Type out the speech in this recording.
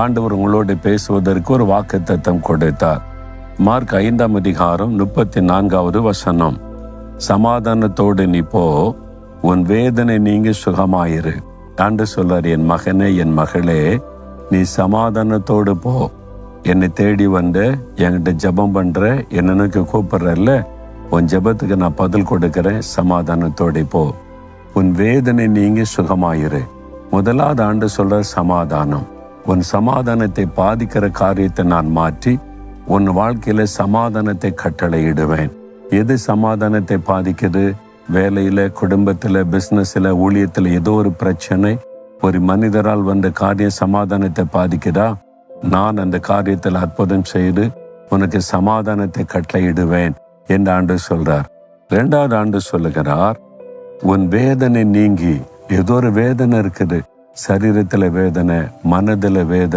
ஆண்டவர் உங்களோடு பேசுவதற்கு ஒரு வாக்குத்தத்தம் கொடுத்தார். மார்க் 5ஆம் அதிகாரம் 34வது வசனம். சமாதானத்தோடு நீ போ, உன் வேதனை நீங்கி சுகமாயிரு. ஆண்டு சொல்றார், என் மகனே, என் மகளே, நீ சமாதானத்தோடு போ. என்னை தேடி வந்து என்கிட்ட ஜெபம் பண்ற, என்னை நோக்கி கூப்பிடுறல்ல, உன் ஜெபத்துக்கு நான் பதில் கொடுக்கிறேன். சமாதானத்தோடு போ, உன் வேதனை நீங்கி சுகமாயிரு. முதலாவது ஆண்டு சொல்ற சமாதானம். உன் சமாதானத்தை பாதிக்கிற காரியத்தை நான் மாற்றி உன் வாழ்க்கையில சமாதானத்தை கட்டளையிடுவேன். எது சமாதானத்தை பாதிக்குது? வேலையில, குடும்பத்துல, பிசினஸ்ல, ஊழியத்துல ஏதோ ஒரு பிரச்சனை, ஒரு மனிதரால் வந்த காரியம் சமாதானத்தை பாதிக்குதா? நான் அந்த காரியத்தில் அற்புதம் செய்து உனக்கு சமாதானத்தை கட்டளையிடுவேன் என்று ஆண்டு சொல்றார். 2வது ஆண்டு சொல்லுகிறார், உன் வேதனை நீங்கி. ஏதோ ஒரு வேதனை இருக்குது, சரீரத்துல வேதனை, மனதுல வேதனை,